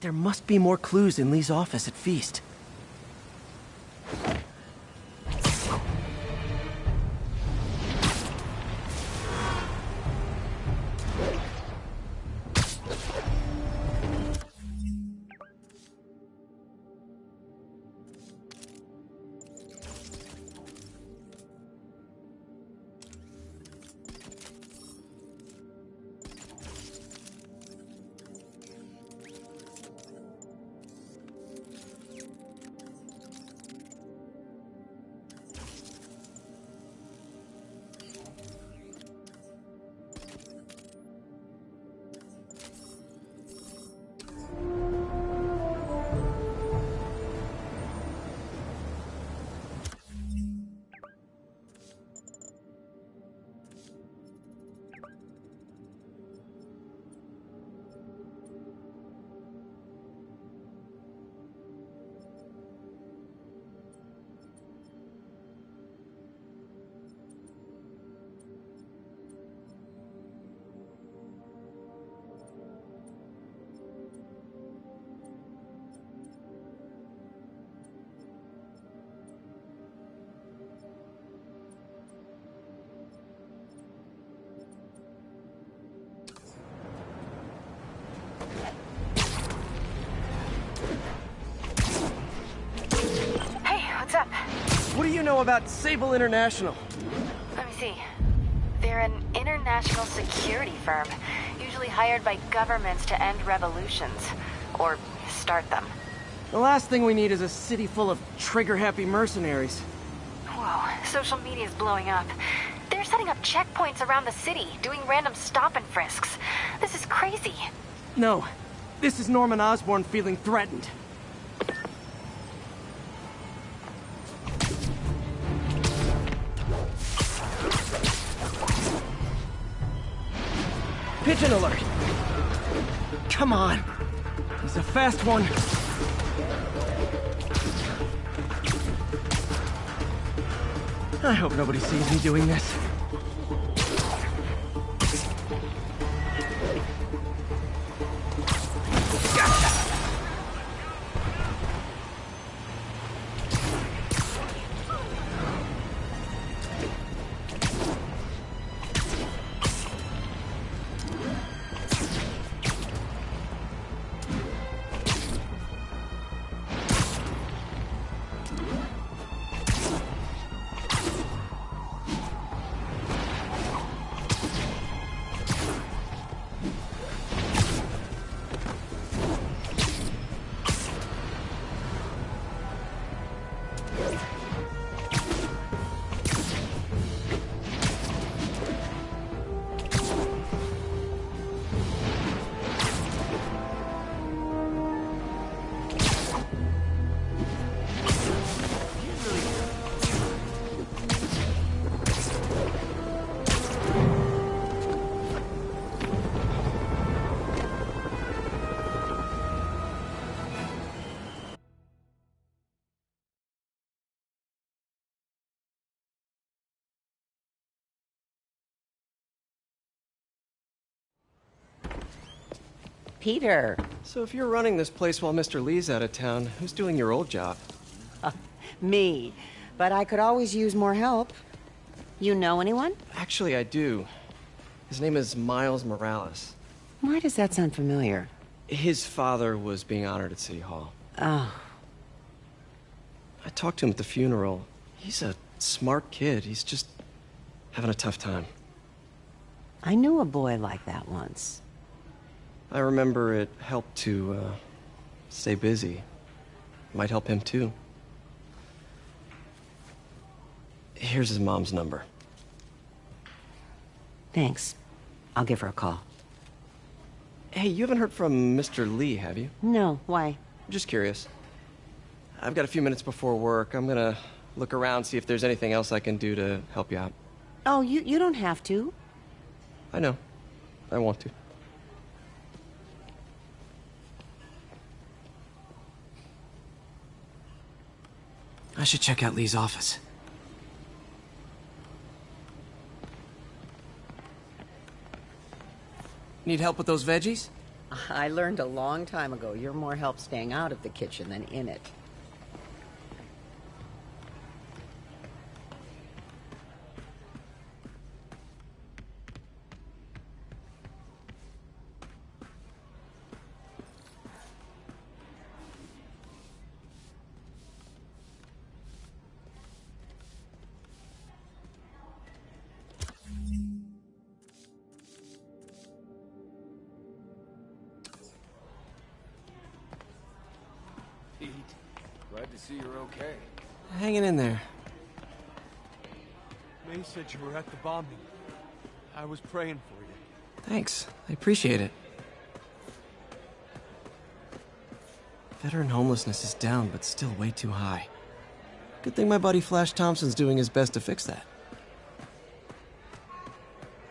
There must be more clues in Lee's office at Feast. Up? What do you know about Sable International? Let me see. They're an international security firm, usually hired by governments to end revolutions. Or start them. The last thing we need is a city full of trigger-happy mercenaries. Whoa, social media's blowing up. They're setting up checkpoints around the city, doing random stop and frisks. This is crazy. No, this is Norman Osborn feeling threatened. Pigeon alert! Come on! He's a fast one. I hope nobody sees me doing this. Peter. So if you're running this place while Mr. Lee's out of town, who's doing your old job? Me. But I could always use more help. You know anyone? Actually, I do. His name is Miles Morales. Why does that sound familiar? His father was being honored at City Hall. Oh. I talked to him at the funeral. He's a smart kid. He's just having a tough time. I knew a boy like that once. I remember it helped to, stay busy. Might help him, too. Here's his mom's number. Thanks. I'll give her a call. Hey, you haven't heard from Mr. Lee, have you? No, why? Just curious. I've got a few minutes before work. I'm gonna look around, see if there's anything else I can do to help you out. Oh, you don't have to. I know. I want to. I should check out Lee's office. Need help with those veggies? I learned a long time ago you're more help staying out of the kitchen than in it. Pete, glad to see you're okay. Hanging in there. May said you were at the bombing. I was praying for you. Thanks. I appreciate it. Veteran homelessness is down, but still way too high. Good thing my buddy Flash Thompson's doing his best to fix that.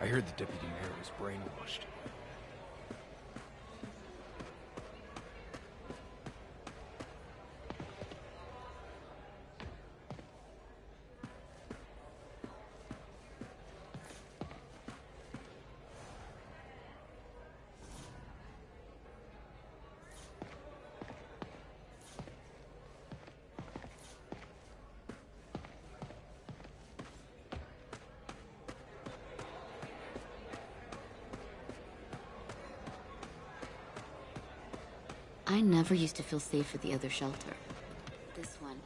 I heard the deputy mayor was brainwashed. I never used to feel safe at the other shelter. This one.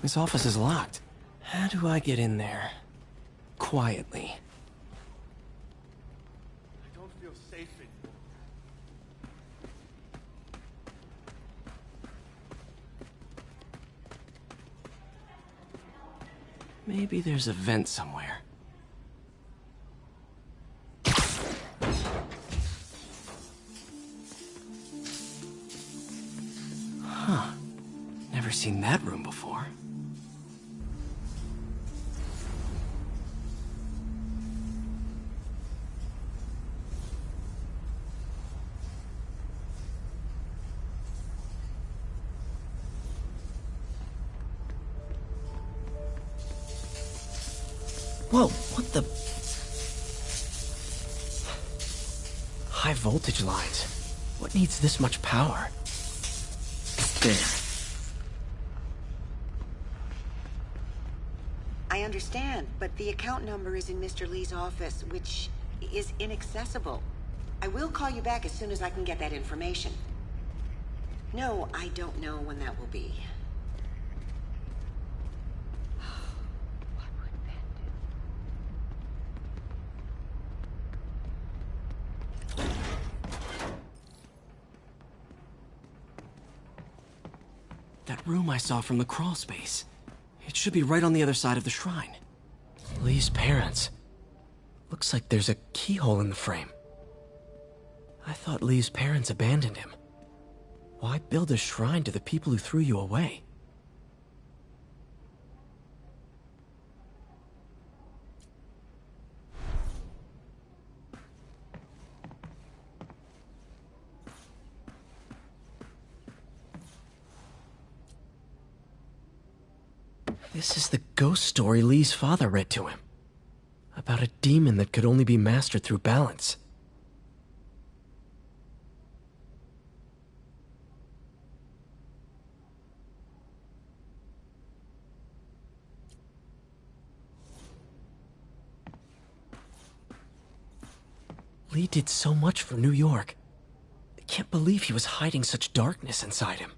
This office is locked. How do I get in there? Quietly. I don't feel safe anymore. Maybe there's a vent somewhere. Huh. Never seen that room before. Whoa, what the? High voltage lines. What needs this much power? There. I understand, but the account number is in Mr. Lee's office, which is inaccessible. I will call you back as soon as I can get that information. No, I don't know when that will be. What would Ben do? That room I saw from the crawl space. It should be right on the other side of the shrine. Lee's parents. Looks like there's a keyhole in the frame. I thought Lee's parents abandoned him. Why build a shrine to the people who threw you away? This is the ghost story Lee's father read to him. About a demon that could only be mastered through balance. Lee did so much for New York. I can't believe he was hiding such darkness inside him.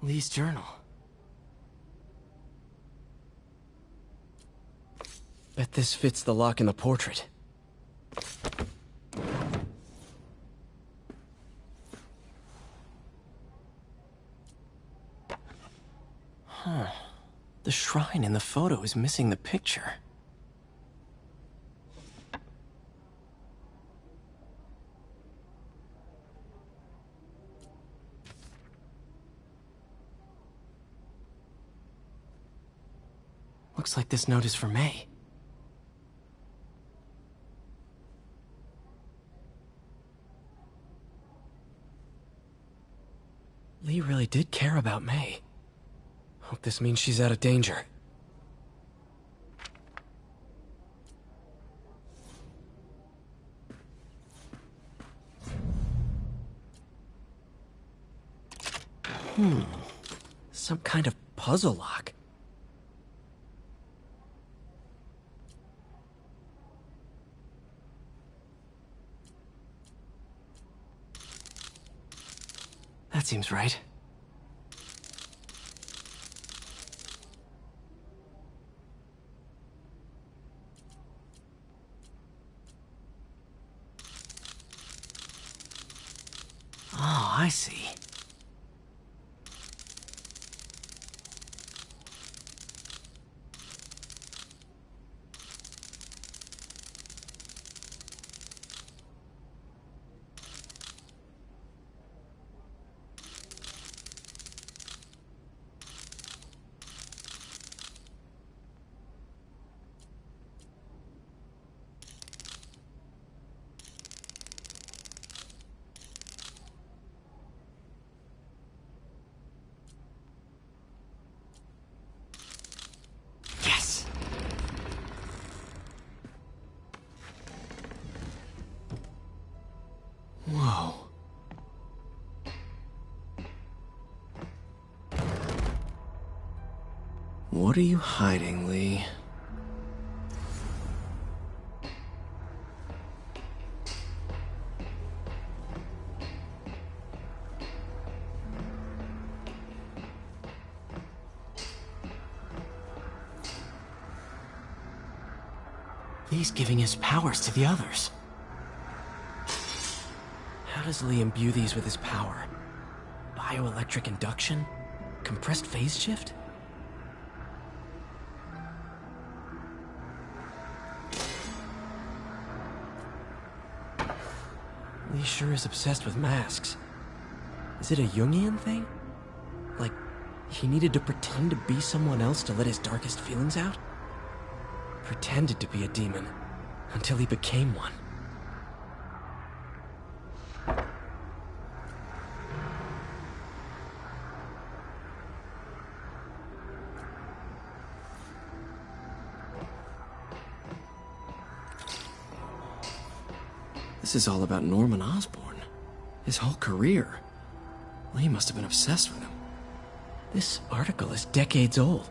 Lee's journal. Bet this fits the lock in the portrait. Huh. The shrine in the photo is missing the picture. Looks like this note is for May. Lee really did care about May. Hope this means she's out of danger. Some kind of puzzle lock. That seems right. Oh, I see. Yes! Whoa. What are you hiding, Lee? Lee's giving his powers to the others. How does Lee imbue these with his power? Bioelectric induction? Compressed phase shift? Lee sure is obsessed with masks. Is it a Jungian thing? Like, he needed to pretend to be someone else to let his darkest feelings out? Pretended to be a demon, until he became one. This is all about Norman Osborn. His whole career. Lee must have been obsessed with him. This article is decades old.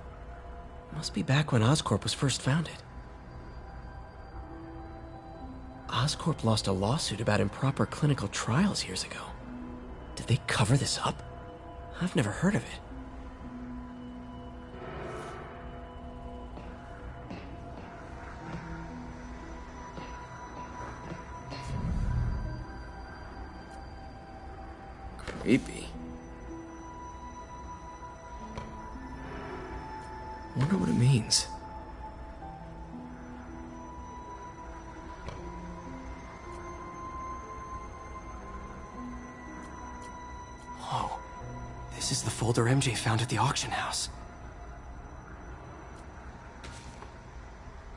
Must be back when Oscorp was first founded. Oscorp lost a lawsuit about improper clinical trials years ago. Did they cover this up? I've never heard of it. Creepy. Wonder what it means. Whoa. This is the folder MJ found at the auction house.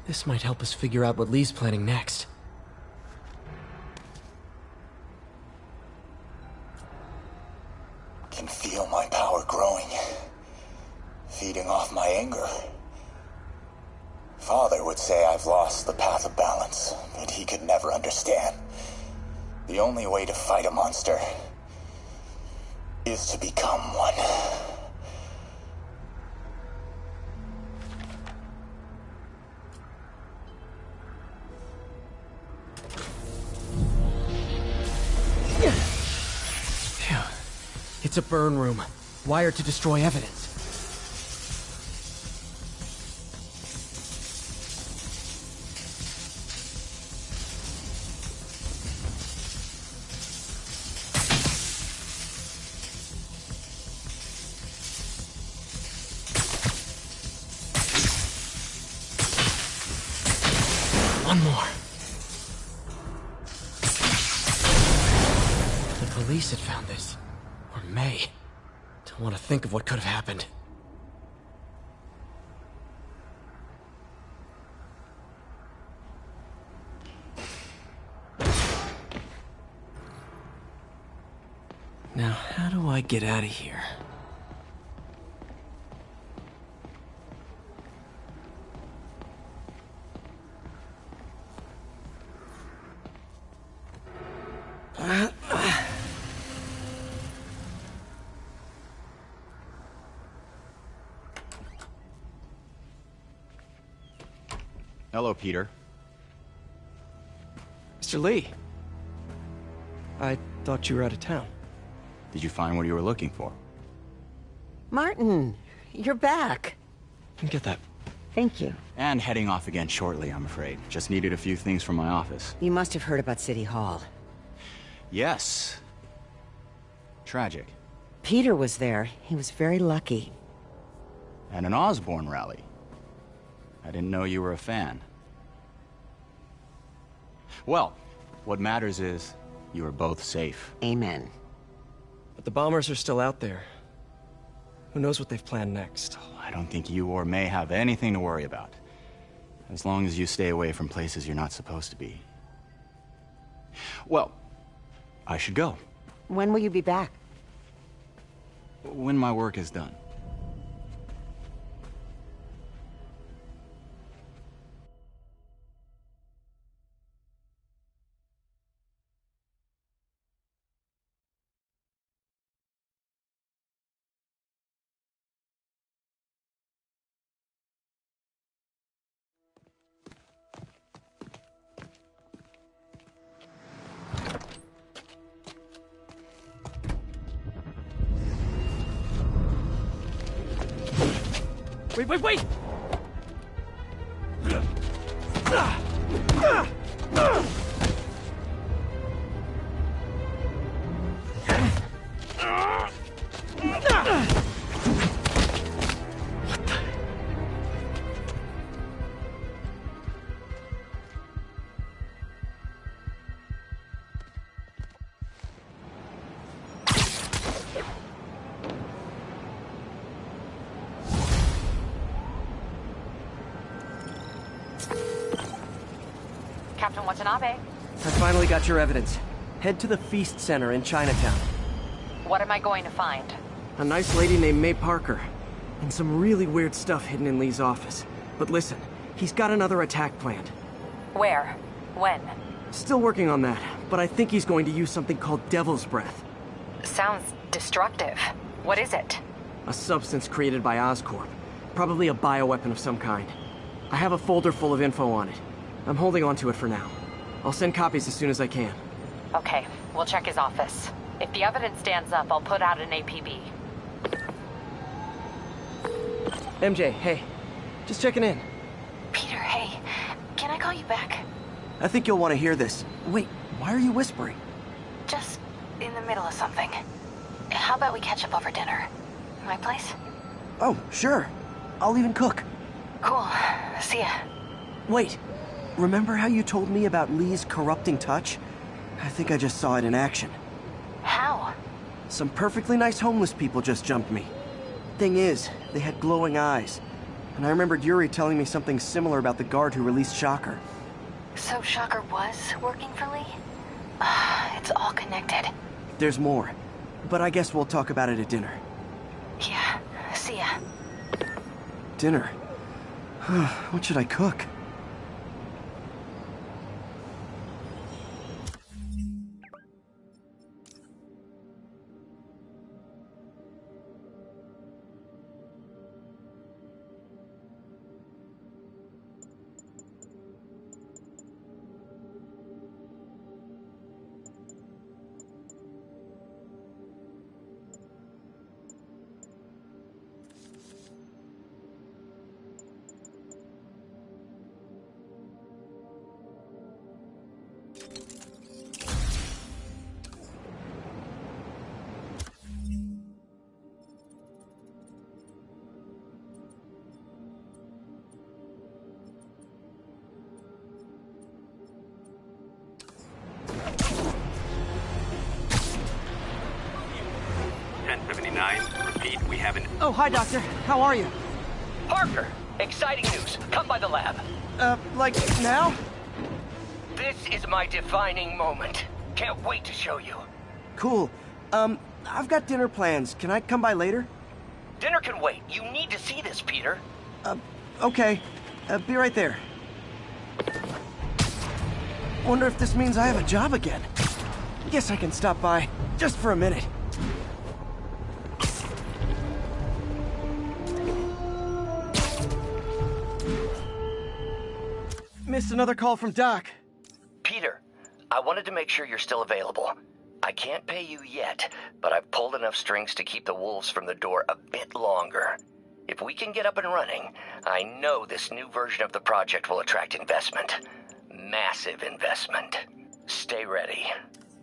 This might help us figure out what Lee's planning next. Can feel my power growing, feeding off my anger. Father would say I've lost the path of balance, but he could never understand. The only way to fight a monster is to become one. Phew. It's a burn room, wired to destroy evidence. One more. The police had found this. Or May. Don't want to think of what could have happened. Now, how do I get out of here? Hello, Peter. Mr. Lee. I thought you were out of town. Did you find what you were looking for? Martin, you're back. Get that. Thank you. And heading off again shortly, I'm afraid. Just needed a few things from my office. You must have heard about City Hall. Yes. Tragic. Peter was there. He was very lucky. At an Osborne rally. I didn't know you were a fan. Well, what matters is you are both safe. Amen. But the bombers are still out there. Who knows what they've planned next? I don't think you or May have anything to worry about. As long as you stay away from places you're not supposed to be. Well, I should go. When will you be back? When my work is done. Wait! Captain Watanabe, I finally got your evidence. Head to the Feast Center in Chinatown. what am I going to find? A nice lady named May Parker. And some really weird stuff hidden in Lee's office. But listen, he's got another attack planned. Where? When? Still working on that, but I think he's going to use something called Devil's Breath. Sounds destructive. What is it? A substance created by Oscorp. Probably a bioweapon of some kind. I have a folder full of info on it. I'm holding on to it for now. I'll send copies as soon as I can. Okay, we'll check his office. If the evidence stands up, I'll put out an APB. MJ, hey. Just checking in. Peter, hey. Can I call you back? I think you'll want to hear this. Wait, why are you whispering? Just in the middle of something. How about we catch up over dinner? My place? Oh, sure. I'll even cook. Cool. See ya. Wait. Remember how you told me about Lee's corrupting touch? I think I just saw it in action. How? Some perfectly nice homeless people just jumped me. Thing is, they had glowing eyes. And I remembered Yuri telling me something similar about the guard who released Shocker. So Shocker was working for Lee? It's all connected. There's more. But I guess we'll talk about it at dinner. Yeah. See ya. Dinner? What should I cook? Repeat, we have an... Oh, hi, Doctor. How are you? Parker, exciting news. Come by the lab. Like now? This is my defining moment. Can't wait to show you. Cool. I've got dinner plans. Can I come by later? Dinner can wait. You need to see this, Peter. Okay. Be right there. Wonder if this means I have a job again. Guess I can stop by, just for a minute. Missed another call from Doc. Peter, I wanted to make sure you're still available. I can't pay you yet, but I've pulled enough strings to keep the wolves from the door a bit longer. If we can get up and running, I know this new version of the project will attract investment. Massive investment. Stay ready.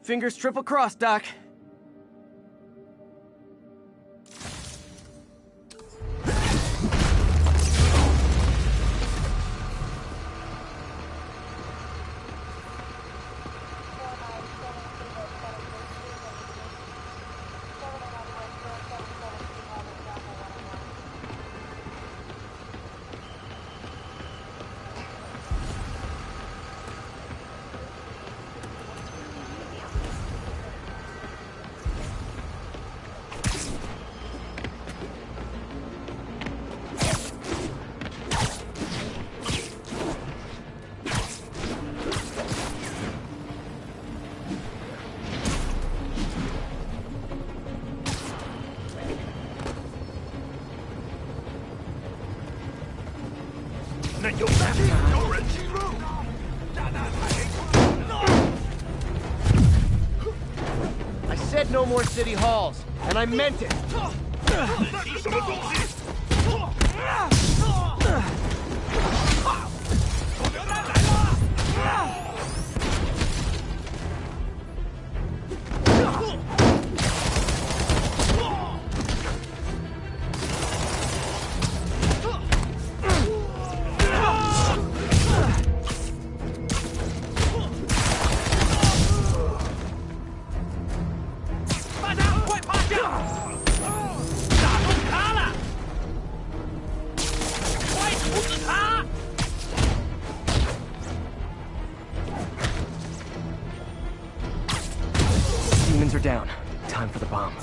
Fingers triple crossed, Doc. I said no more city halls, and I meant it. Demons are down. Time for the bomb.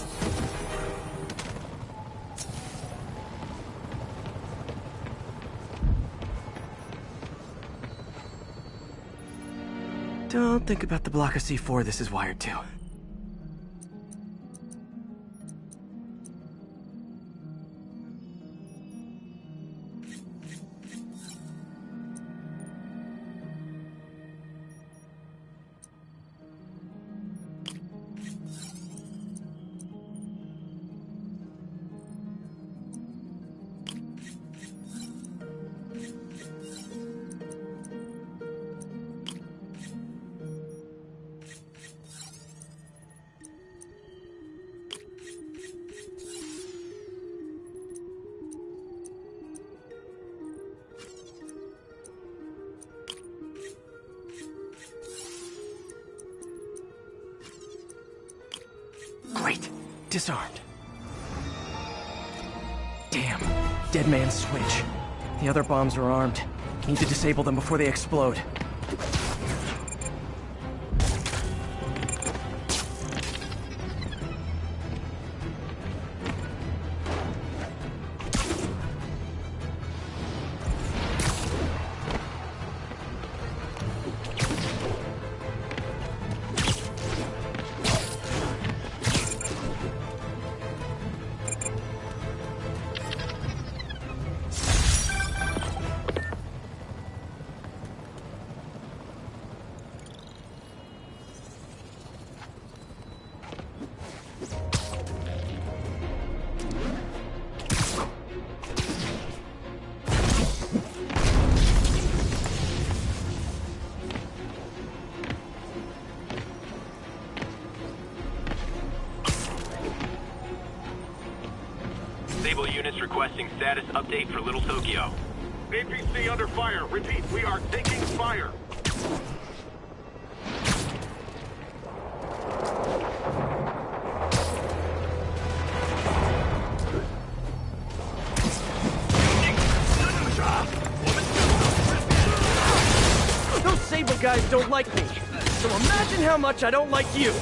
Don't think about the block of C4 this is wired to. Great. Disarmed. Damn. Dead man's switch. The other bombs are armed. Need to disable them before they explode. Stable units requesting status update for Little Tokyo. APC under fire. Repeat, we are taking fire. Those Sable guys don't like me, so imagine how much I don't like you.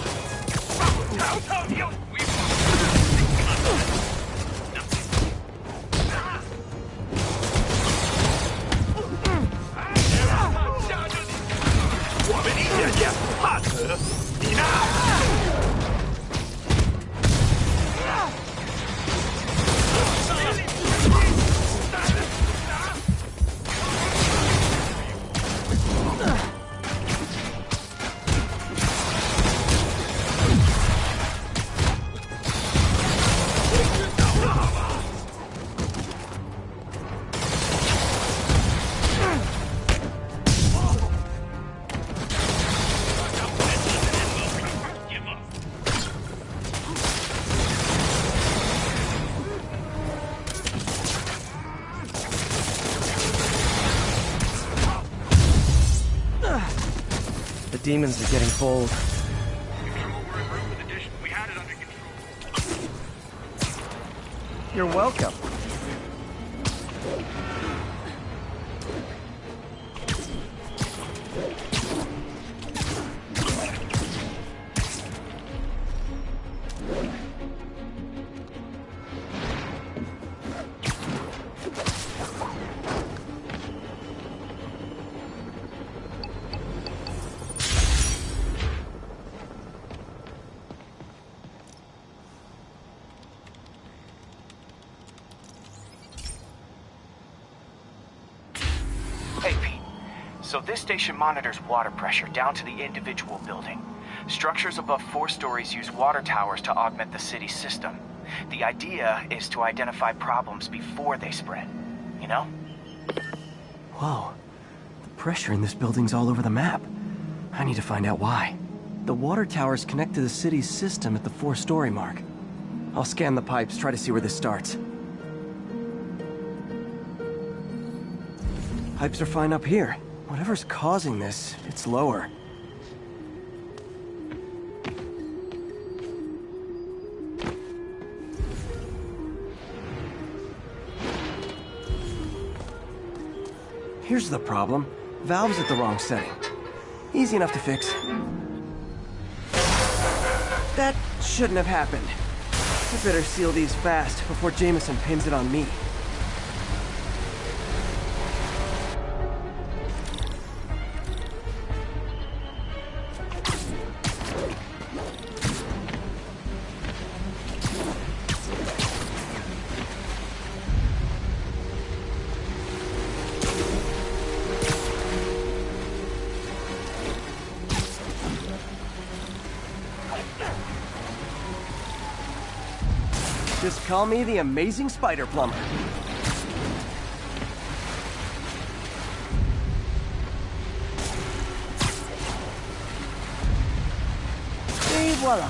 The demons are getting bold. We had it under control. You're welcome. Hey, Pete. So this station monitors water pressure down to the individual building. Structures above 4 stories use water towers to augment the city's system. The idea is to identify problems before they spread. You know? Whoa. The pressure in this building's all over the map. I need to find out why. The water towers connect to the city's system at the 4-story mark. I'll scan the pipes, try to see where this starts. Pipes are fine up here. Whatever's causing this, it's lower. Here's the problem. Valve's at the wrong setting. Easy enough to fix. That shouldn't have happened. I better seal these fast before Jameson pins it on me. Just call me the amazing spider plumber. Et voila.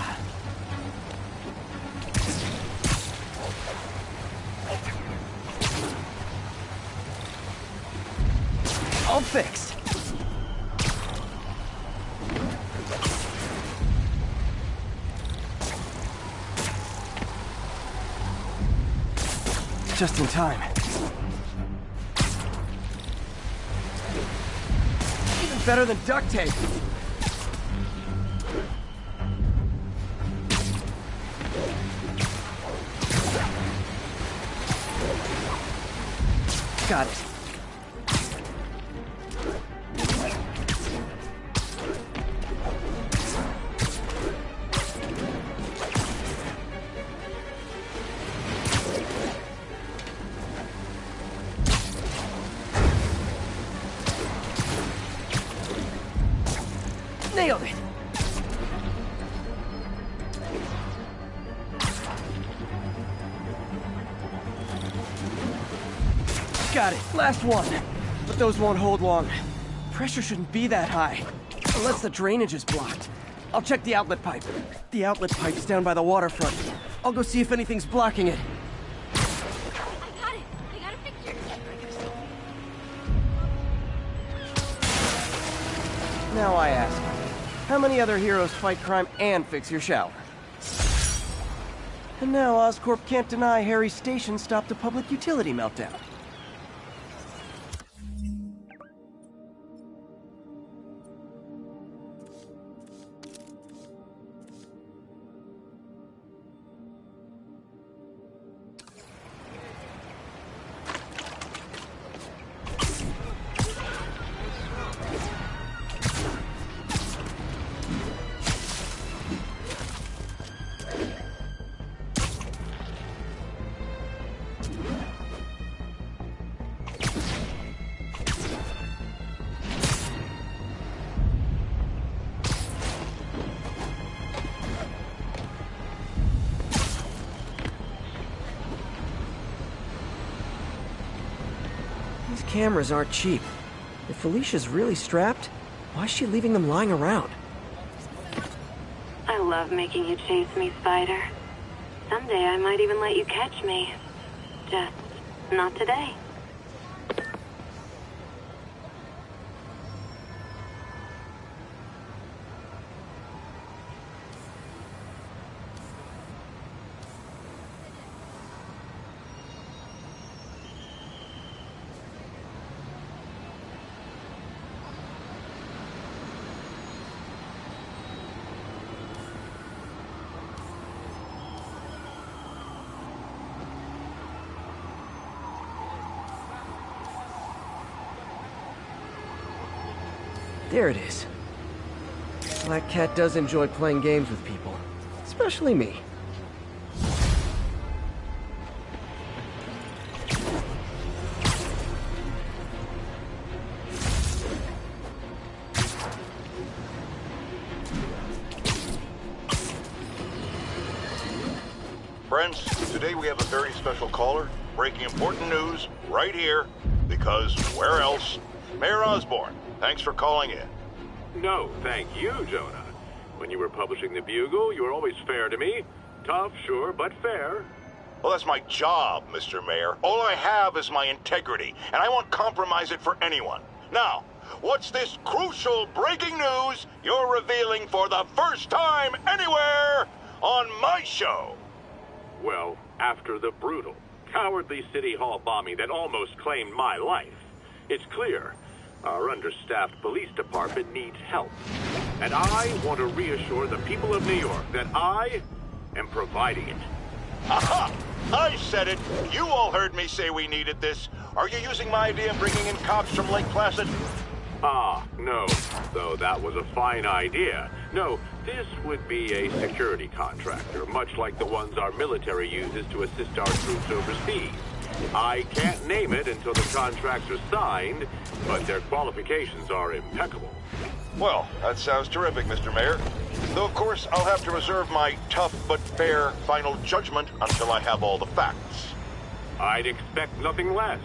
All fixed. Just in time. Even better than duct tape. Got it. Nailed it! Got it. Last one. But those won't hold long. Pressure shouldn't be that high. Unless the drainage is blocked. I'll check the outlet pipe. The outlet pipe's down by the waterfront. I'll go see if anything's blocking it. I got it. I got a picture. Now I ask, how many other heroes fight crime and fix your shower? And now Oscorp can't deny Harry's station stopped a public utility meltdown. These cameras aren't cheap. If Felicia's really strapped, why is she leaving them lying around? I love making you chase me, Spider. Someday I might even let you catch me. Just not today. There it is. Black Cat does enjoy playing games with people. Especially me. Friends, today we have a very special caller, breaking important news right here, because where else? Mayor Osborn, thanks for calling in. No, thank you, Jonah. When you were publishing the Bugle, you were always fair to me. Tough, sure, but fair. Well, that's my job, Mr. Mayor. All I have is my integrity, and I won't compromise it for anyone. Now, what's this crucial breaking news you're revealing for the first time anywhere on my show? Well, after the brutal, cowardly City Hall bombing that almost claimed my life, it's clear our understaffed police department needs help. And I want to reassure the people of New York that I am providing it. Aha! I said it! You all heard me say we needed this. Are you using my idea of bringing in cops from Lake Placid? Ah, no. Though that was a fine idea. No, this would be a security contractor, much like the ones our military uses to assist our troops overseas. I can't name it until the contracts are signed, but their qualifications are impeccable. Well, that sounds terrific, Mr. Mayor. Though, of course, I'll have to reserve my tough but fair final judgment until I have all the facts. I'd expect nothing less.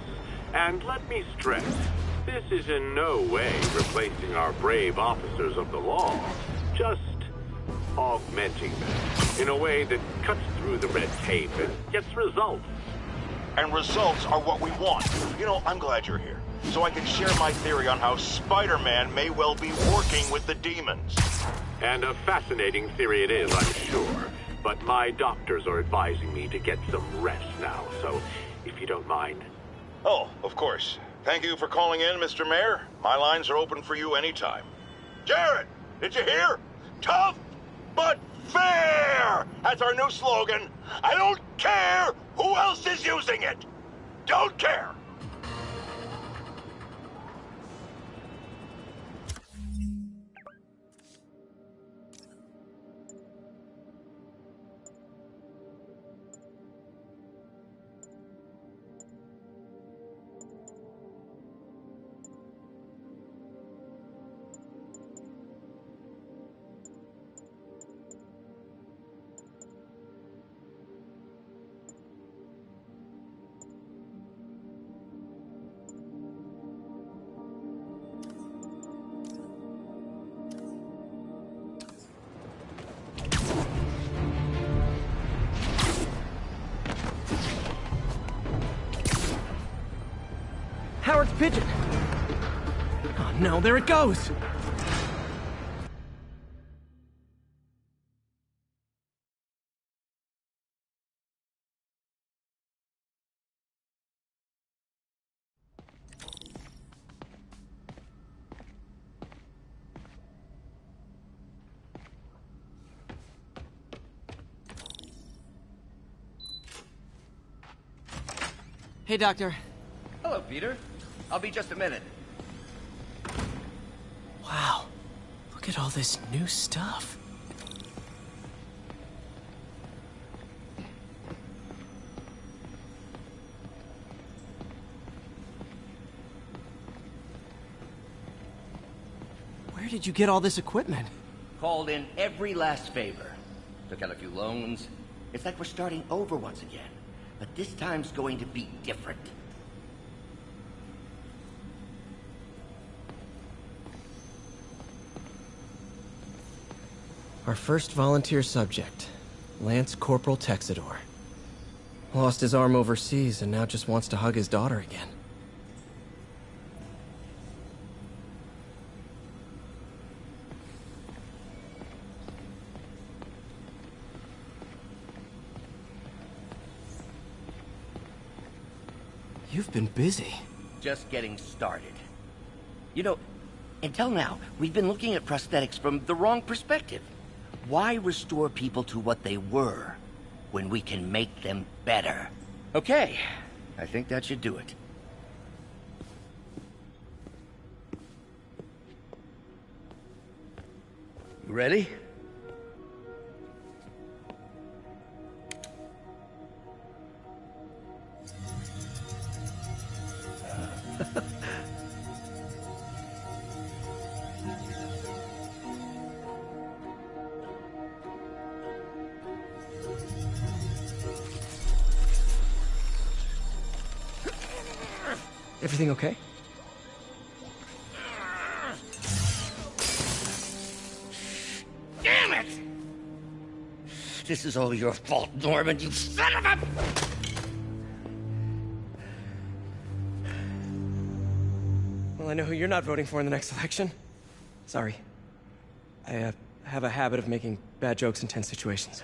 And let me stress, this is in no way replacing our brave officers of the law, just augmenting them in a way that cuts through the red tape and gets results. And results are what we want. You know, I'm glad you're here, so I can share my theory on how Spider-Man may well be working with the demons. And a fascinating theory it is, I'm sure. But my doctors are advising me to get some rest now, so if you don't mind. Oh, of course. Thank you for calling in, Mr. Mayor. My lines are open for you anytime. Jared, did you hear? Tough but fair! That's our new slogan. I don't care who else is using it. Don't care. Howard's pigeon! Oh no, there it goes! Hey, Doctor. Hello, Peter. I'll be just a minute. Wow. Look at all this new stuff. Where did you get all this equipment? Called in every last favor. Took out a few loans. It's like we're starting over once again. But this time's going to be different. Our first volunteer subject, Lance Corporal Texador. Lost his arm overseas and now just wants to hug his daughter again. You've been busy. Just getting started. You know, until now, we've been looking at prosthetics from the wrong perspective. Why restore people to what they were when we can make them better? Okay, I think that should do it. You ready? Everything okay? Damn it! This is all your fault, Norman, you son of a... Well, I know who you're not voting for in the next election. Sorry. I have a habit of making bad jokes in tense situations.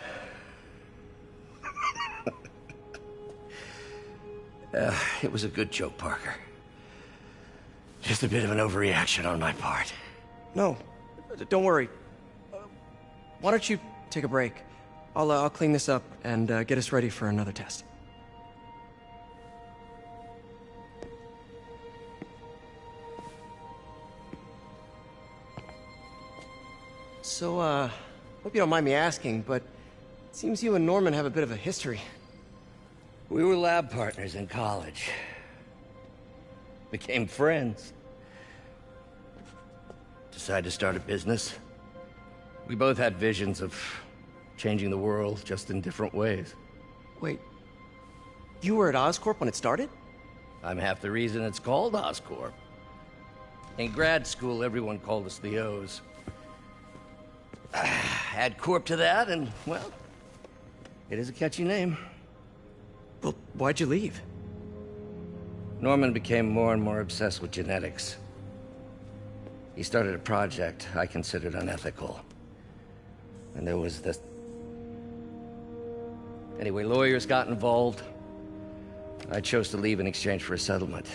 It was a good joke, Parker. Just a bit of an overreaction on my part. No, don't worry. Why don't you take a break? I'll clean this up and get us ready for another test. So, hope you don't mind me asking, but it seems you and Norman have a bit of a history. We were lab partners in college. Became friends. Decided to start a business. We both had visions of changing the world, just in different ways. Wait, you were at Oscorp when it started? I'm half the reason it's called Oscorp. In grad school, everyone called us the O's. Add Corp to that, and, well, it is a catchy name. Well, why'd you leave? Norman became more and more obsessed with genetics. He started a project I considered unethical. And there was this... Anyway, lawyers got involved. I chose to leave in exchange for a settlement.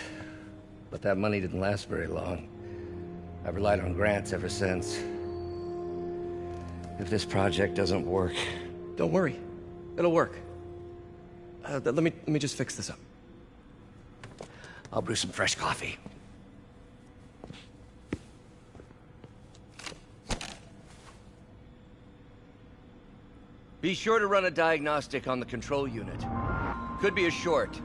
But that money didn't last very long. I've relied on grants ever since. If this project doesn't work... Don't worry. It'll work. Let me just fix this up. I'll brew some fresh coffee. Be sure to run a diagnostic on the control unit. Could be a short.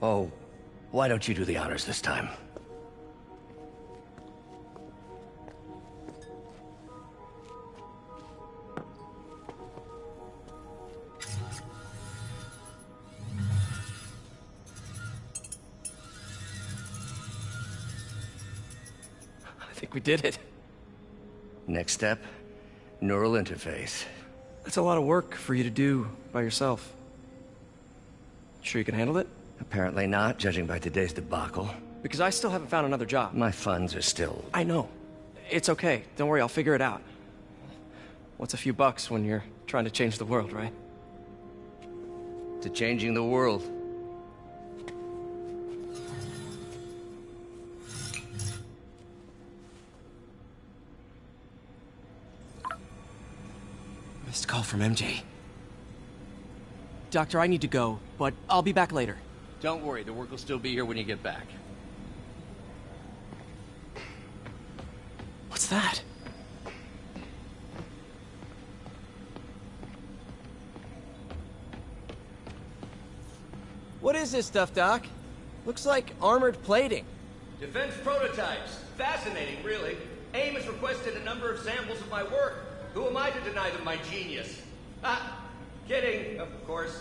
Oh, why don't you do the honors this time? I think we did it. Next step, neural interface. That's a lot of work for you to do by yourself. Sure you can handle it? Apparently not, judging by today's debacle. Because I still haven't found another job. My funds are still... I know. It's okay. Don't worry, I'll figure it out. What's a few bucks when you're trying to change the world, right? To changing the world. Missed call from MJ. Doctor, I need to go, but I'll be back later. Don't worry, the work will still be here when you get back. What's that? What is this stuff, Doc? Looks like armored plating. Defense prototypes. Fascinating, really. AIM has requested a number of samples of my work. Who am I to deny them my genius? Ah, kidding, of course.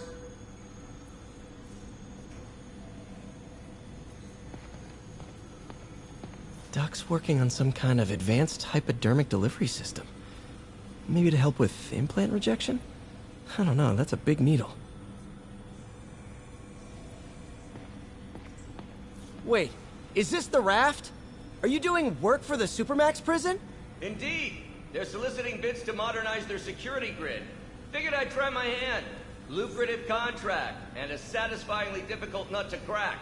Doc's working on some kind of advanced hypodermic delivery system. Maybe to help with implant rejection? I don't know, that's a big needle. Wait, is this the raft? Are you doing work for the Supermax prison? Indeed. They're soliciting bids to modernize their security grid. Figured I'd try my hand. Lucrative contract, and a satisfyingly difficult nut to crack.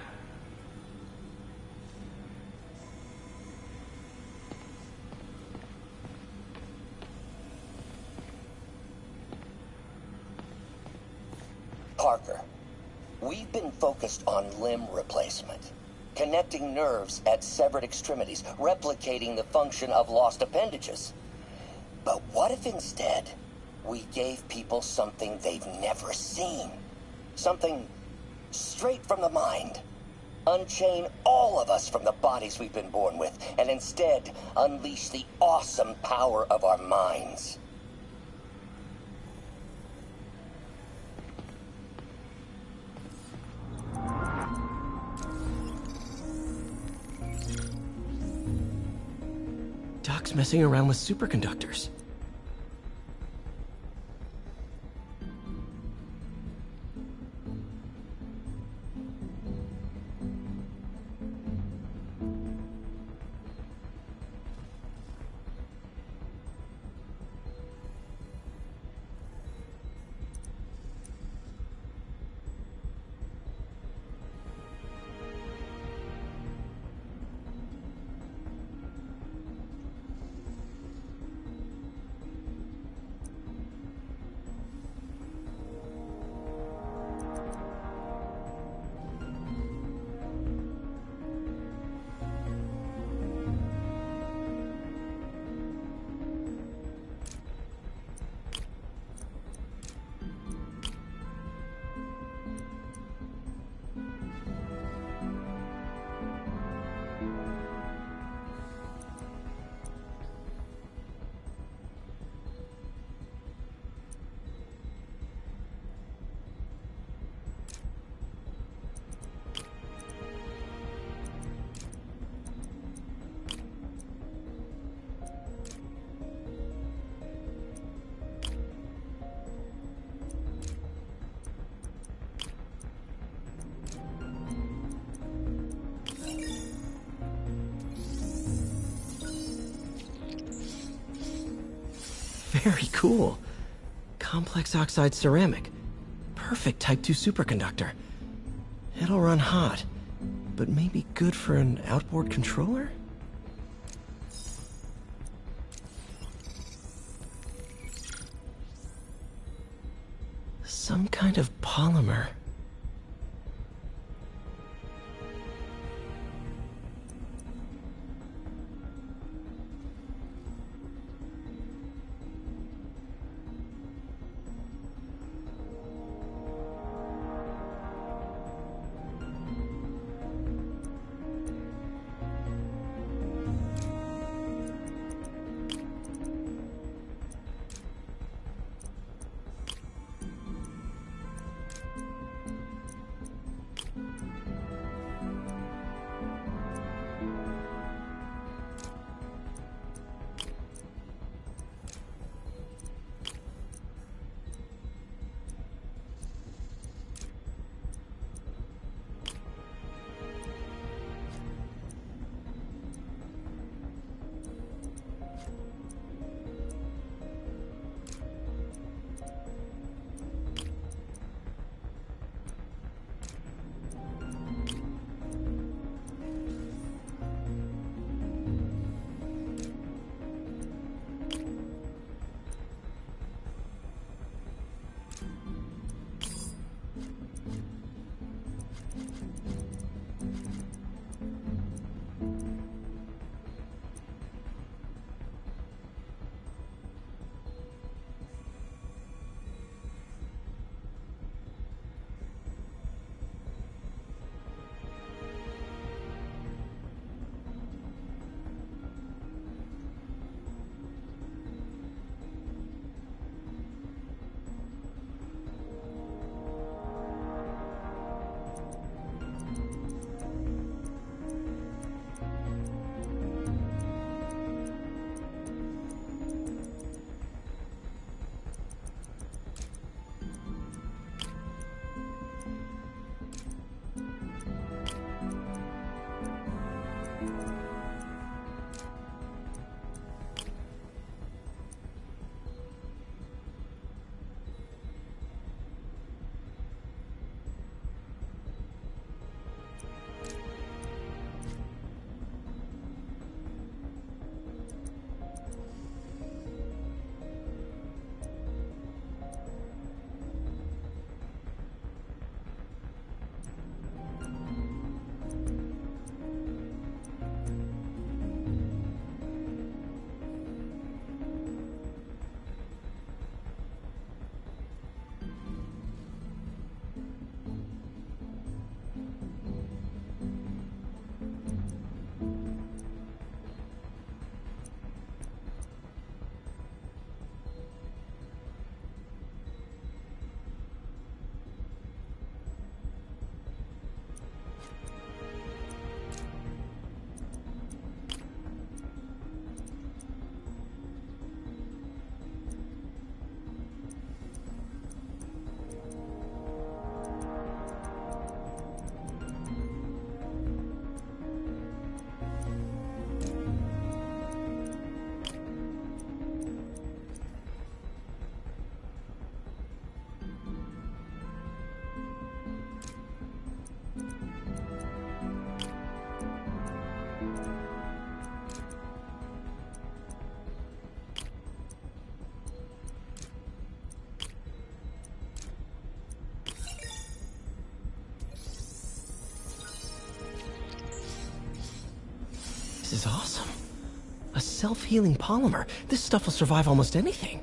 Parker, we've been focused on limb replacement, connecting nerves at severed extremities, replicating the function of lost appendages. But what if instead we gave people something they've never seen? Something straight from the mind. Unchain all of us from the bodies we've been born with, and instead unleash the awesome power of our minds. Doc's messing around with superconductors. Very cool. Complex oxide ceramic. Perfect Type 2 superconductor. It'll run hot, but maybe good for an outboard controller? Some kind of polymer. This is awesome. A self-healing polymer. This stuff will survive almost anything.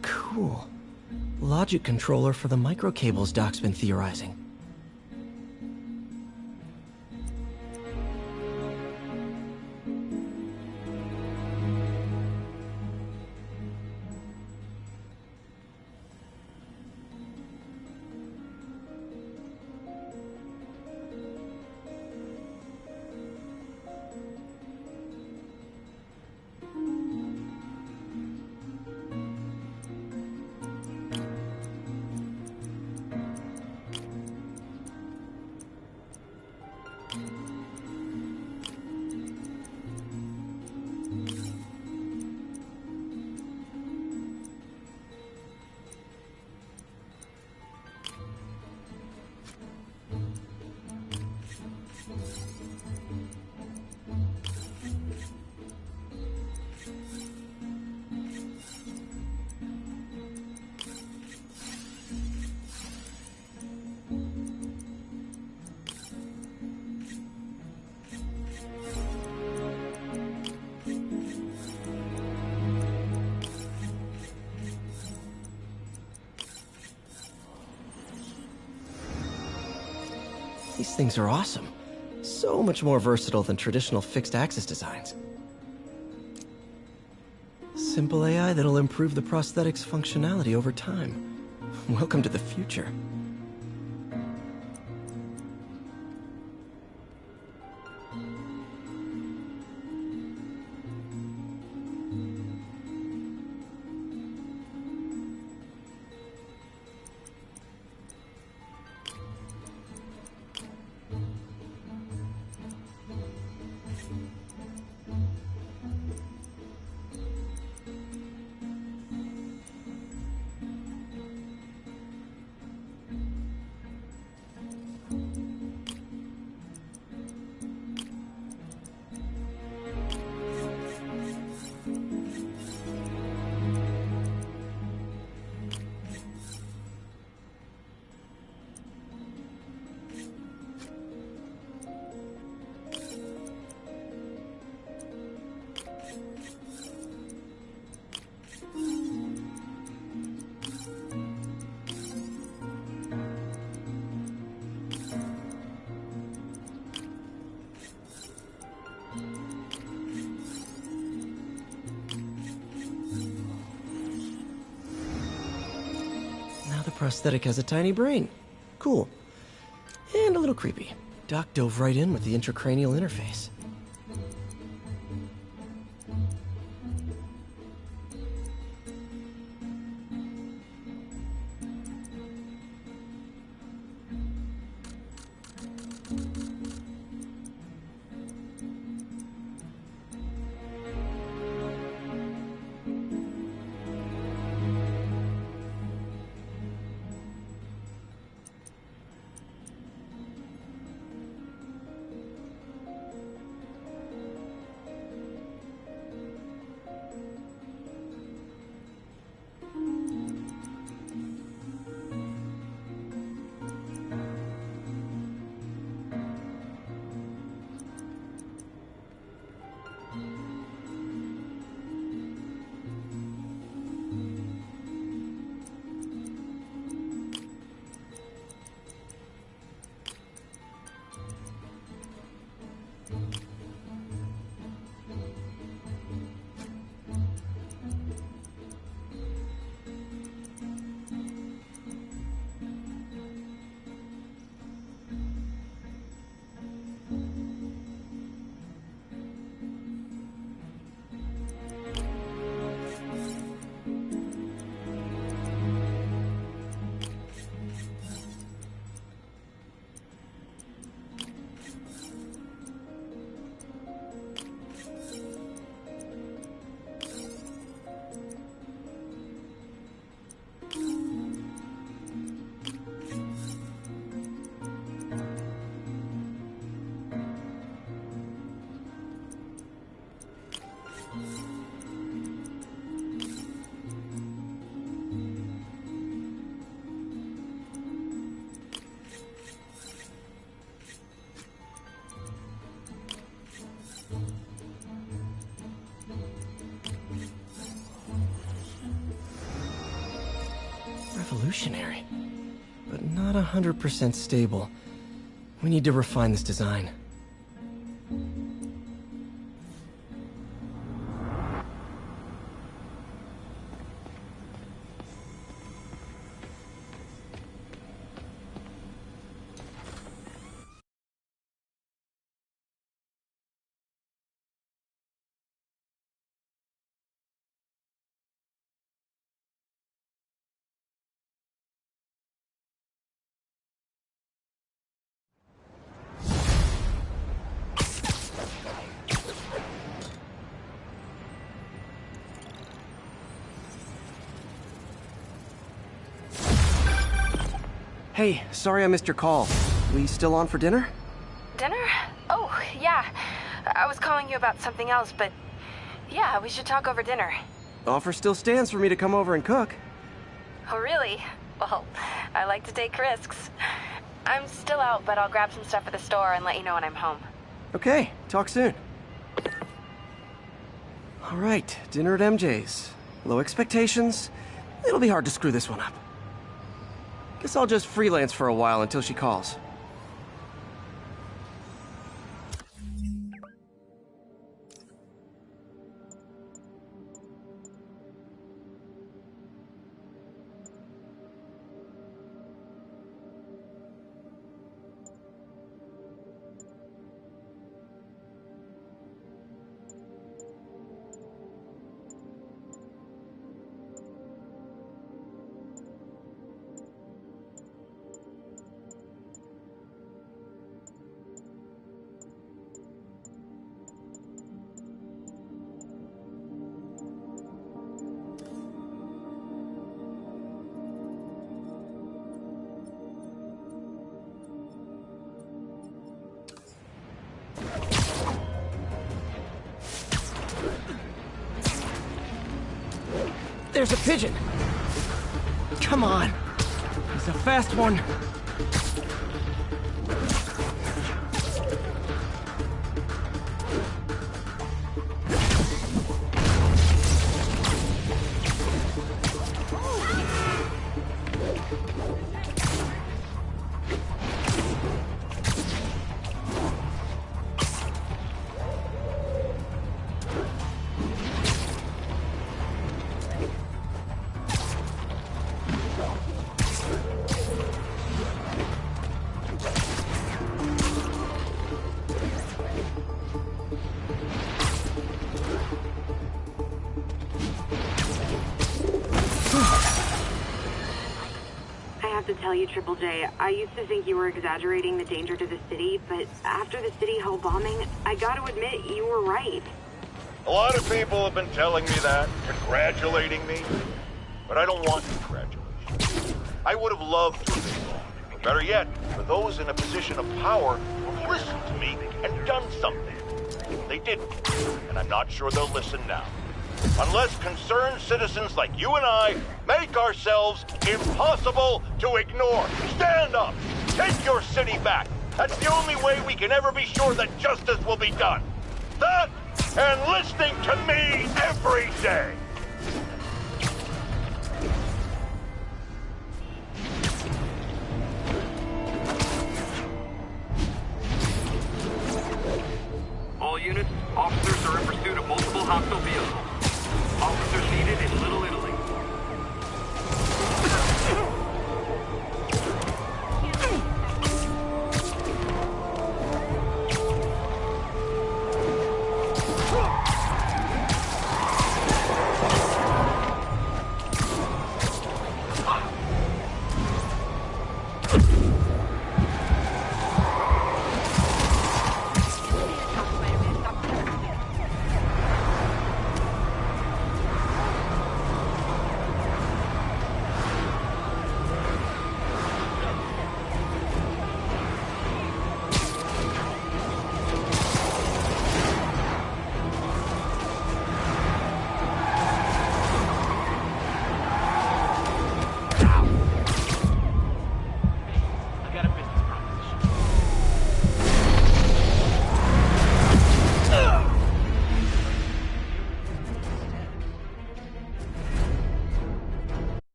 Cool. Logic controller for the microcables Doc's been theorizing. These things are awesome. So much more versatile than traditional fixed-axis designs. Simple AI that'll improve the prosthetic's functionality over time. Welcome to the future. Now the prosthetic has a tiny brain. Cool. And a little creepy. Doc dove right in with the intracranial interface. Revolutionary, but not 100% stable. We need to refine this design. Hey, sorry I missed your call. We still on for dinner? Dinner? Oh, yeah. I was calling you about something else, but yeah, we should talk over dinner. Offer still stands for me to come over and cook. Oh, really? Well, I like to take risks. I'm still out, but I'll grab some stuff at the store and let you know when I'm home. Okay, talk soon. All right, dinner at MJ's. Low expectations. It'll be hard to screw this one up. Guess I'll just freelance for a while until she calls. There's a pigeon! Come on! He's a fast one! Tell you, Triple J, I used to think you were exaggerating the danger to the city, but after the City Hall bombing, I gotta admit, you were right. A lot of people have been telling me that, congratulating me, but I don't want congratulations. I would have loved to have been wrong. Or better yet, for those in a position of power who have listened to me and done something. They didn't, and I'm not sure they'll listen now. Unless concerned citizens like you and I make ourselves impossible to ignore. Stand up! Take your city back! That's the only way we can ever be sure that justice will be done. That and listening to me every day! All units, officers are in pursuit of multiple hostile vehicles. Officers needed in Little Italy.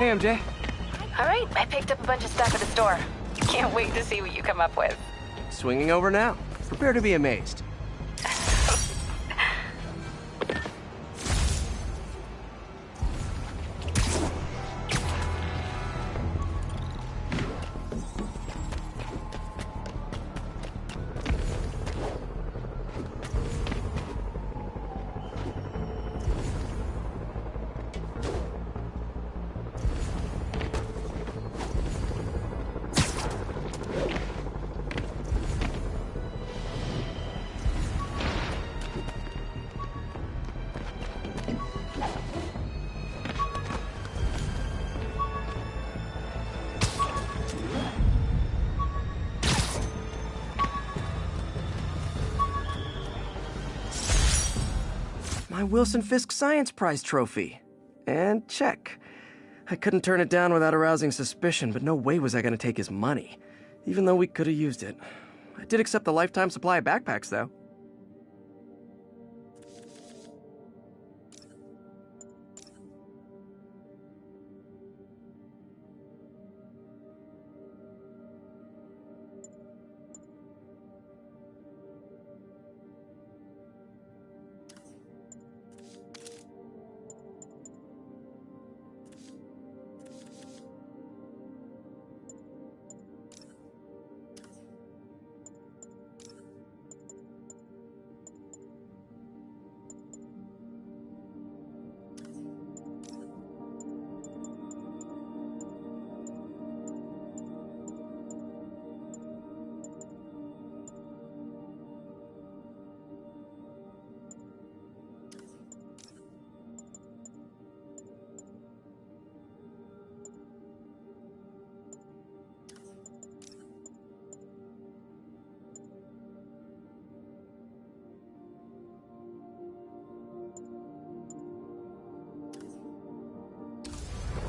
Hey, MJ. All right, I picked up a bunch of stuff at the store. Can't wait to see what you come up with. Swinging over now. Prepare to be amazed. My Wilson Fisk Science Prize trophy. And check. I couldn't turn it down without arousing suspicion, but no way was I going to take his money, even though we could have used it. I did accept the lifetime supply of backpacks, though.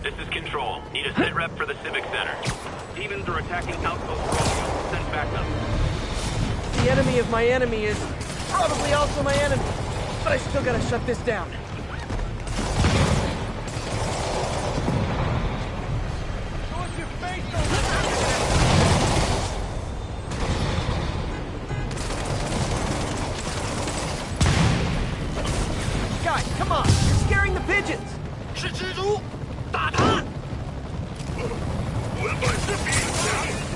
This is Control. Need a sit rep for the Civic Center. Demons are attacking Outpost Romeo. Send backup. The enemy of my enemy is probably also my enemy, but I still gotta shut this down. Guys, come on! You're scaring the pigeons! 是蜘蛛，打他！我本是比赛。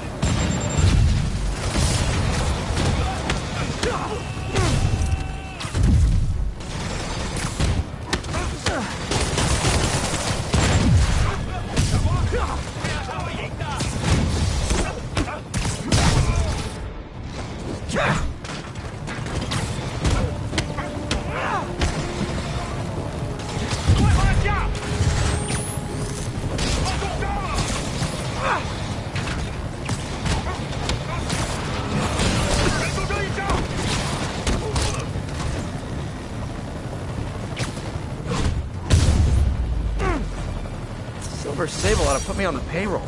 Silver Sable ought to put me on the payroll.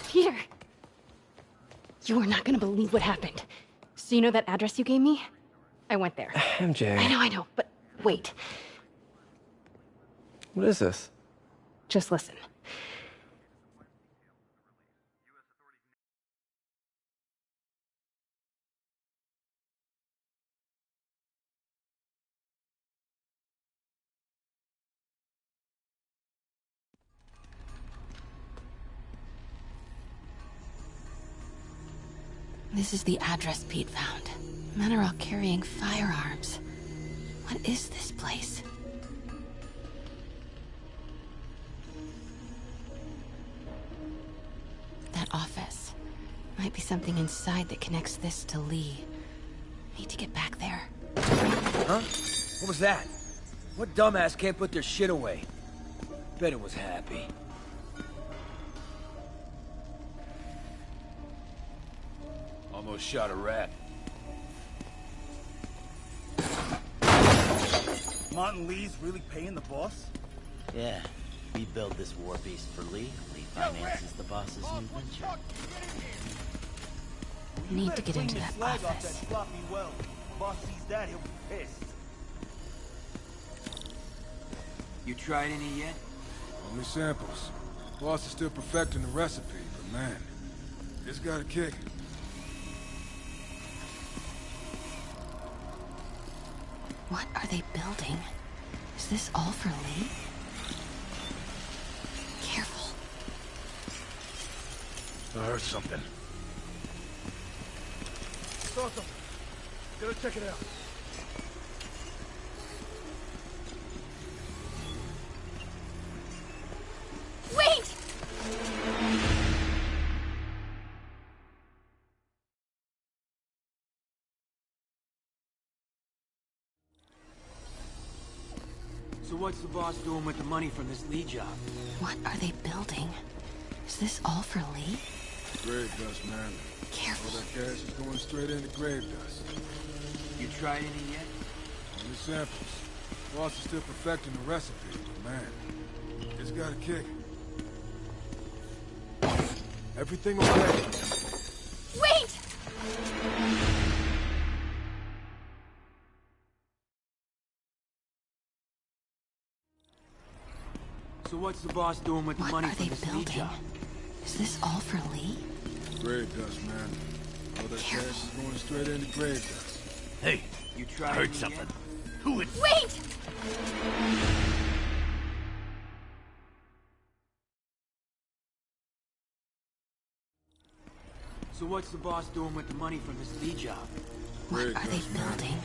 Peter! You are not gonna believe what happened. So you know that address you gave me? I went there. MJ. I know, but wait. What is this? Just listen. This is the address Pete found. Men are all carrying firearms. What is this place? That office. Might be something inside that connects this to Lee. Need to get back there. Huh? What was that? What dumbass can't put their shit away? Bet it was Happy. Almost shot a rat. Martin Lee's really paying the boss? Yeah. We build this war beast for Lee. Lee finances the boss's new venture. Need to get into that office. Boss sees that, he'll be pissed. You tried any yet? Only samples. Boss is still perfecting the recipe, but man, it's got a kick. What are they building? Is this all for Lee? Careful. I heard something. Saw something. Gotta check it out. Wait! So what's the boss doing with the money from this Lee job? What are they building? Is this all for Lee? Grave dust, man. Careful. All that cash is going straight into grave dust. You tried any yet? Only samples. Boss is still perfecting the recipe, but man, it's got a kick. Everything okay? Wait! So what's the boss doing with the money from this Lee job? Is this all for Lee? Grave dust, man. All that cash is going straight into grave dust. Hey, you tried I heard any something. yet? Who it? Wait! So what's the boss doing with the money from this Lee job? What are they building?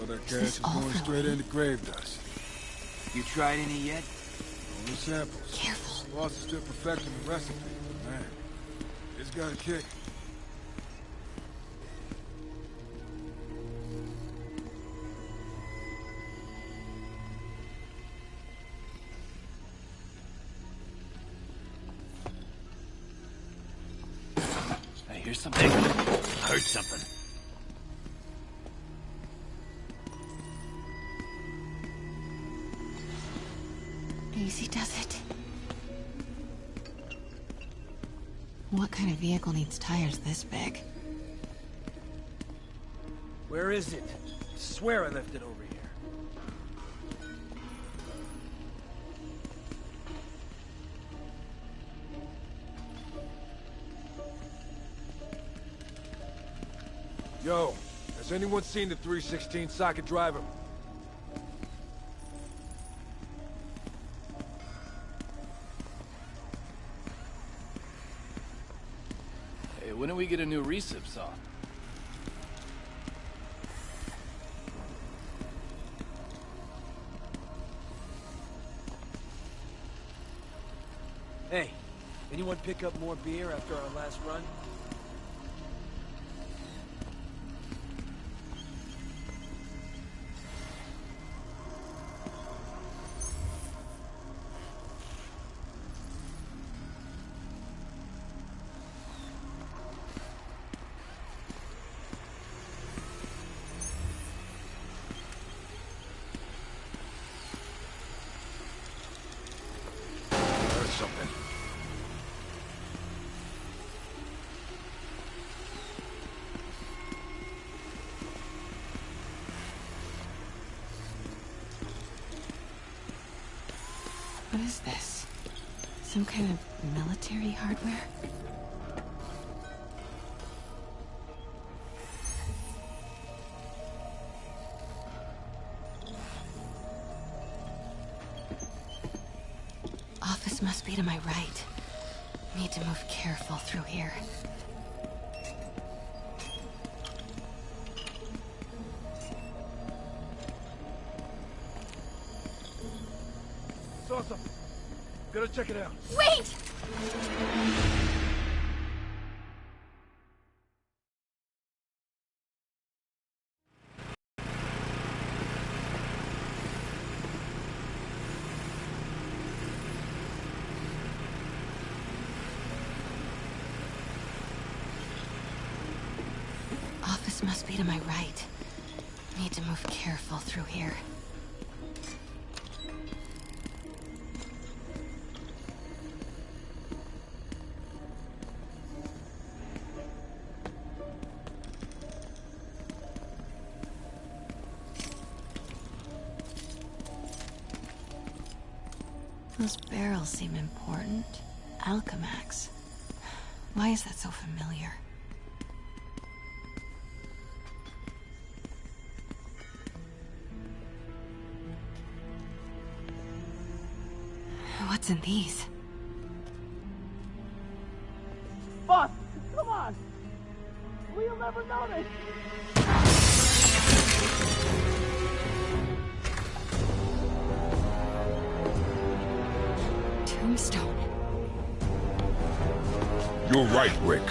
All that Is cash this is all going for straight Lee? into grave dust. You tried any yet? Only samples. Careful. Boss is still perfecting the recipe, but man, it's got a kick. I hear something. I heard something. Easy does it. What kind of vehicle needs tires this big? Where is it? I swear I left it over here. Yo, has anyone seen the 316 socket driver? Hey, when do we get a new recip saw? Hey, anyone pick up more beer after our last run? Something. What is this? Some kind of military hardware? Office must be to my right. Need to move careful through here. Saw something. Gotta check it out. Wait! Office must be to my right. Need to move careful through here. Those barrels seem important. Alchemax. Why is that so familiar? What's in these? Boss, come on! We'll never notice! Tombstone. You're right, Rick.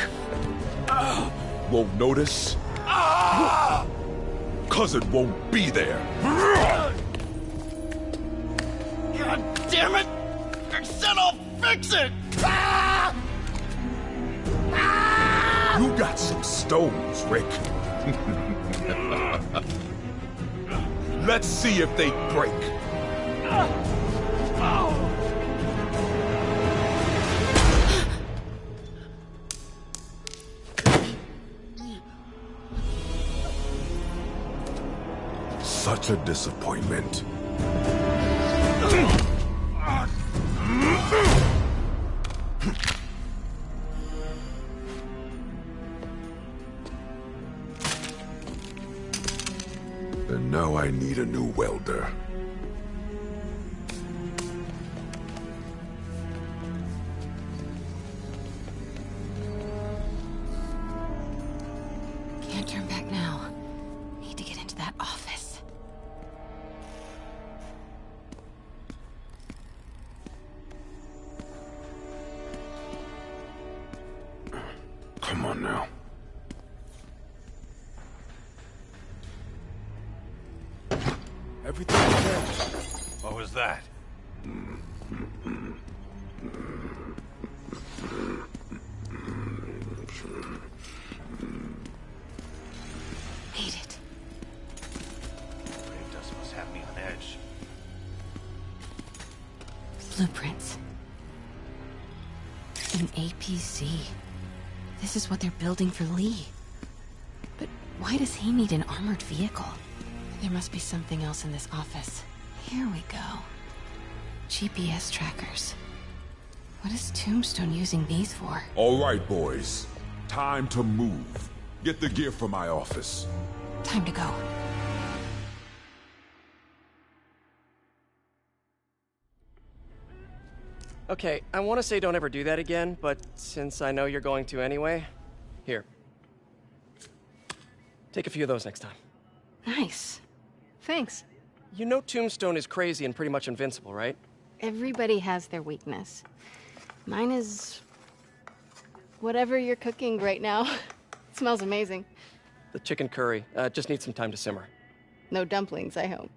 Won't notice? Cause it won't be there. God damn it! I said I'll fix it! You got some stones, Rick. Let's see if they break. Such a disappointment. And now I need a new welder. Can't turn back now. Need to get into that office. Come on now. Everything okay? What was that? Made it. Grave dust must have me on edge. Blueprints. An APC. This is what they're building for Lee. But why does he need an armored vehicle? There must be something else in this office. Here we go. GPS trackers. What is Tombstone using these for? All right, boys. Time to move. Get the gear from my office. Time to go. Okay, I want to say don't ever do that again, but since I know you're going to anyway, here. Take a few of those next time. Nice. Thanks. You know Tombstone is crazy and pretty much invincible, right? Everybody has their weakness. Mine is... whatever you're cooking right now. It smells amazing. The chicken curry. Just needs some time to simmer. No dumplings, I hope.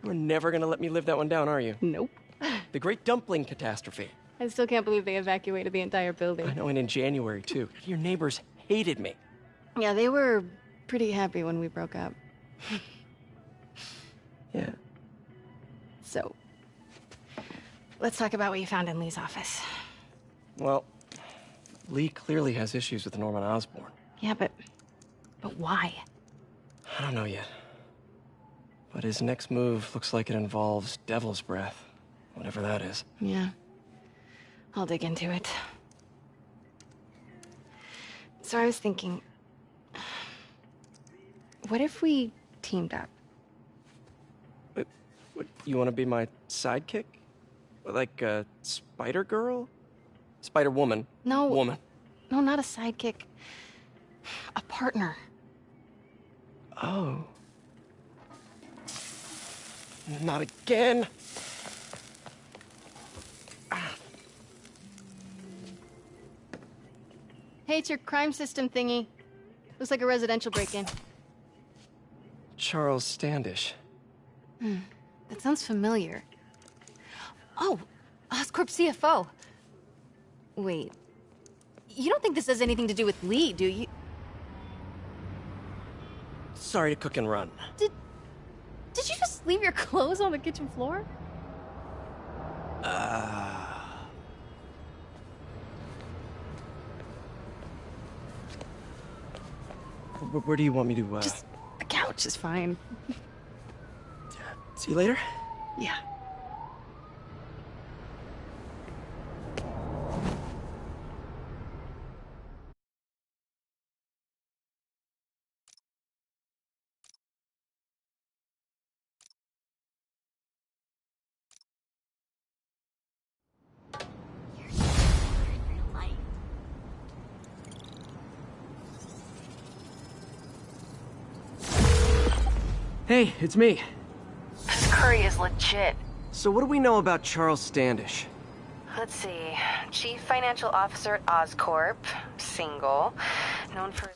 You're never gonna let me live that one down, are you? Nope. The Great Dumpling Catastrophe. I still can't believe they evacuated the entire building. I know, and in January, too. Your neighbors hated me. Yeah, they were pretty happy when we broke up. Yeah. So, let's talk about what you found in Lee's office. Well, Lee clearly has issues with Norman Osborn. Yeah, but why? I don't know yet. But his next move looks like it involves Devil's Breath. Whatever that is. Yeah. I'll dig into it. So I was thinking... what if we teamed up? What, you want to be my sidekick? Like a spider girl? Spider woman? No. Woman. No, not a sidekick. A partner. Oh. Not again. Hey, it's your crime system thingy. Looks like a residential break-in. Charles Standish. That sounds familiar. Oh, Oscorp CFO. Wait. You don't think this has anything to do with Lee, do you? Sorry to cook and run. Did you just leave your clothes on the kitchen floor? Where do you want me to, Just the couch is fine. See you later? Yeah. Hey, it's me. This curry is legit. So what do we know about Charles Standish? Let's see. Chief Financial Officer at Oscorp. Single. Known for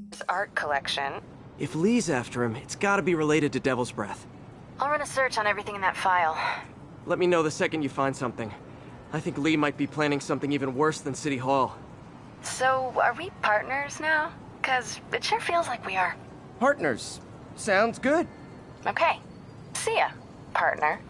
his art collection. If Lee's after him, it's gotta be related to Devil's Breath. I'll run a search on everything in that file. Let me know the second you find something. I think Lee might be planning something even worse than City Hall. So, are we partners now? 'Cause it sure feels like we are. Partners. Sounds good. Okay. See ya, partner.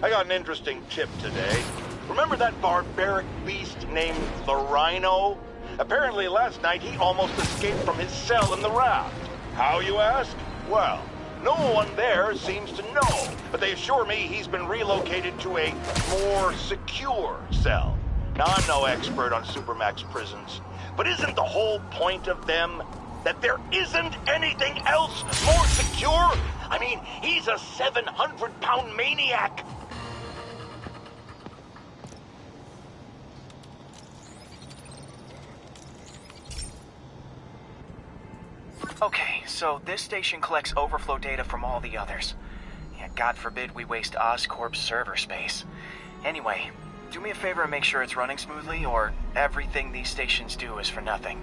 I got an interesting tip today. Remember that barbaric beast named the Rhino? Apparently last night he almost escaped from his cell in the raft. How, you ask? Well, no one there seems to know, but they assure me he's been relocated to a more secure cell. Now, I'm no expert on Supermax prisons, but isn't the whole point of them that there isn't anything else more secure? I mean, he's a 700-pound maniac. Okay, so this station collects overflow data from all the others. Yeah, God forbid we waste Oscorp's server space. Anyway, do me a favor and make sure it's running smoothly, or everything these stations do is for nothing.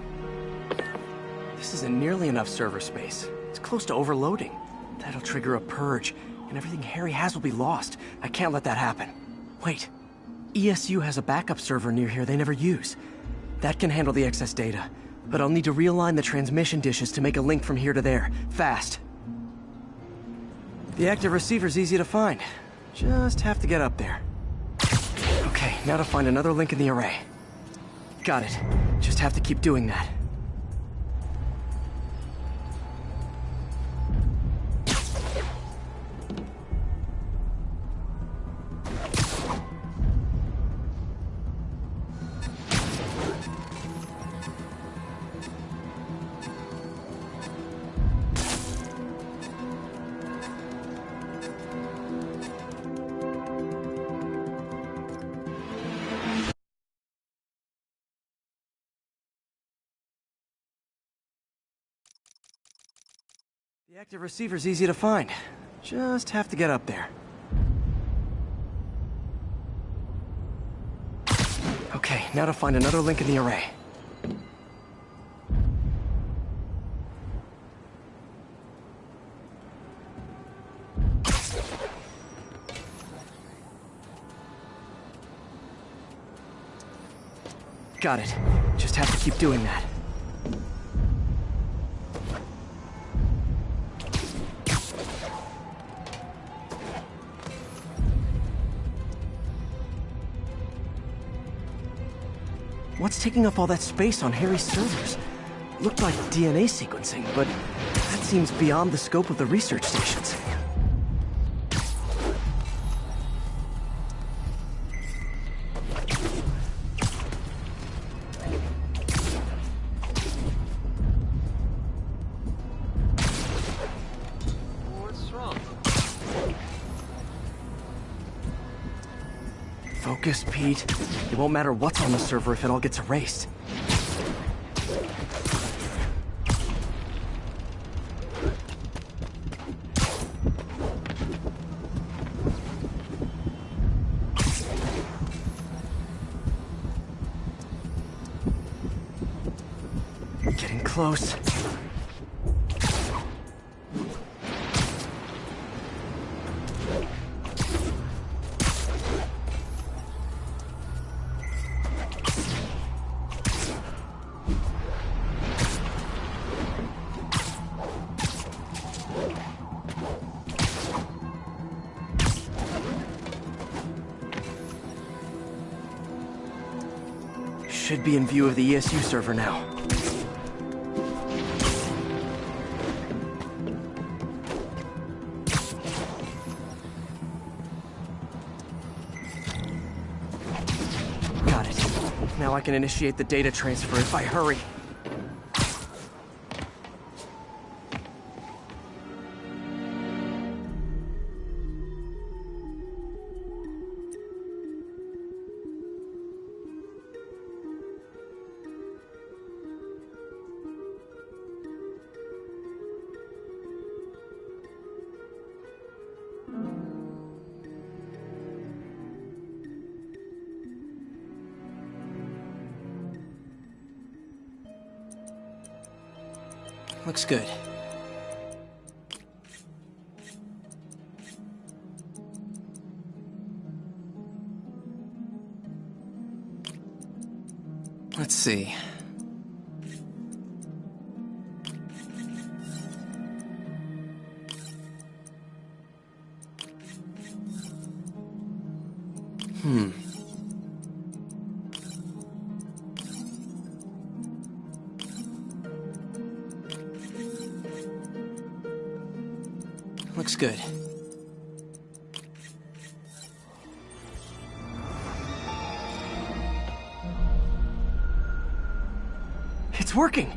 This isn't nearly enough server space. It's close to overloading. That'll trigger a purge, and everything Harry has will be lost. I can't let that happen. Wait. ESU has a backup server near here they never use. That can handle the excess data. But I'll need to realign the transmission dishes to make a link from here to there, fast. The active receiver's easy to find. Just have to get up there. Okay, now to find another link in the array. Got it. Just have to keep doing that. The active receiver's easy to find. Just have to get up there. Okay, now to find another link in the array. Got it. Just have to keep doing that. What's taking up all that space on Harry's servers? Looked like DNA sequencing, but that seems beyond the scope of the research stations. Focus, Pete. It won't matter what's on the server if it all gets erased. Getting close. Should be in view of the ESU server now. Got it. Now I can initiate the data transfer if I hurry. Looks good. Let's see. Looks good. It's working!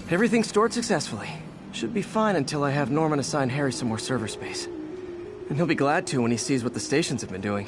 Everything's stored successfully. Should be fine until I have Norman assign Harry some more server space. And he'll be glad to when he sees what the stations have been doing.